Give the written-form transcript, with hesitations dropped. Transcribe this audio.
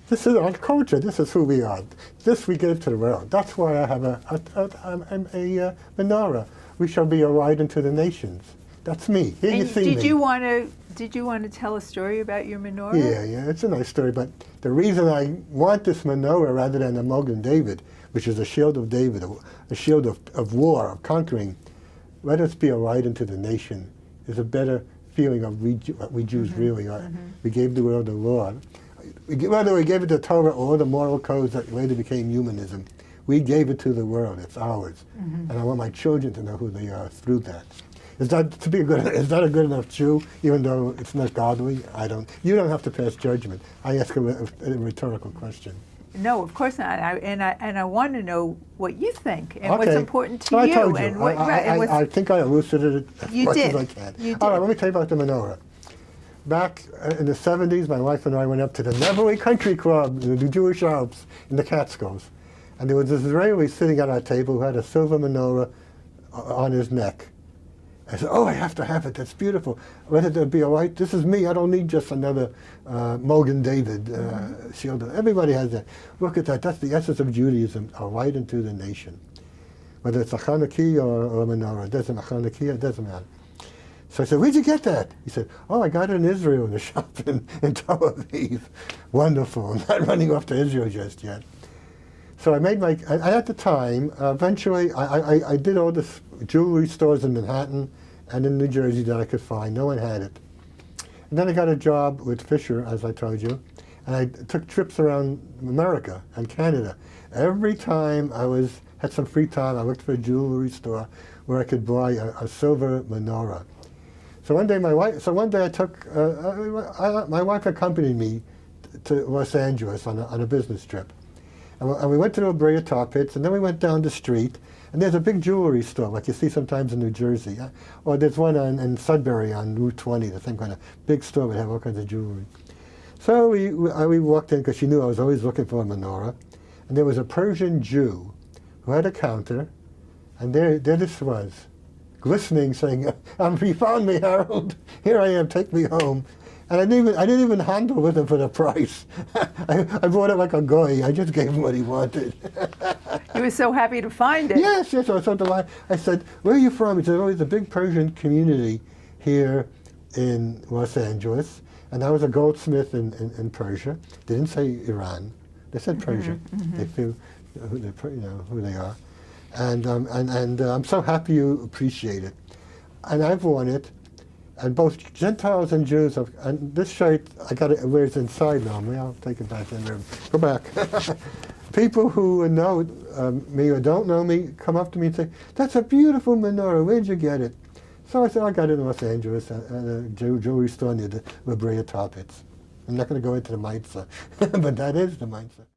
This is our culture. This is who we are. This we give to the world. That's why I have a menorah. We shall be a light unto the nations. That's me. Here And you see did me. Did you want to tell a story about your menorah? Yeah, it's a nice story. But the reason I want this menorah rather than a Magen David, which is a shield of David, a shield of war, of conquering, let us be a light unto the nation, is a better feeling of what we Jews really are. We gave the world the law. Whether we gave it the Torah or the moral codes that later became humanism, we gave it to the world. It's ours. And I want my children to know who they are through that. Is that a good enough Jew, even though it's not godly? You don't have to pass judgment. I ask a rhetorical question. No, of course not. I want to know what you think and Okay. what's important to I you. told you. And what, I think I elucidated it as You much did. as I can. You All right, did. let me tell you about the menorah. Back in the 70s, my wife and I went up to the Neverly Country Club in the Jewish Alps in the Catskills. And there was this Israeli sitting at our table who had a silver menorah on his neck. I said, oh, I have to have it. That's beautiful. Let it be a light. This is me. I don't need just another Magen David shield. Everybody has that. Look at that. That's the essence of Judaism, a light into the nation. Whether it's a Chanukah or a menorah, it doesn't, a Chanukah, it doesn't matter. So I said, where'd you get that? He said, oh, I got it in Israel in the shop in Tel Aviv. Wonderful. I'm not running off to Israel just yet. So I made at the time, eventually, I did all the jewelry stores in Manhattan and in New Jersey that I could find. No one had it. And then I got a job with Fisher, as I told you, and I took trips around America and Canada. Every time I had some free time, I looked for a jewelry store where I could buy a silver menorah. So one day I took, my wife accompanied me to Los Angeles on a business trip. And we went to the La Brea Tar Pits, and then we went down the street, and there's a big jewelry store, like you see sometimes in New Jersey. Or there's one in Sudbury on Route 20, the same kind of big store would have all kinds of jewelry. So we walked in, because she knew I was always looking for a menorah, and there was a Persian Jew who had a counter, and there this was, glistening, saying, you found me, Harold. Here I am, take me home. And I didn't even handle with him for the price. I bought it like a goy. I just gave him what he wanted. You were so happy to find it. Yes. I was so delighted. I said, where are you from? He said, oh, there's a big Persian community here in Los Angeles. And I was a goldsmith in Persia. They didn't say Iran. They said Persia. They feel who they are. And I'm so happy you appreciate it. And I've worn it. And both Gentiles and Jews have, and this shirt, I got it where it's inside now. Maybe I'll take it back in there. Go back. People who know me or don't know me come up to me and say, that's a beautiful menorah. Where'd you get it? So I said, I got it in Los Angeles at a jewelry store near the La Brea Tar Pits. I'm not going to go into the mindset, but that is the mindset.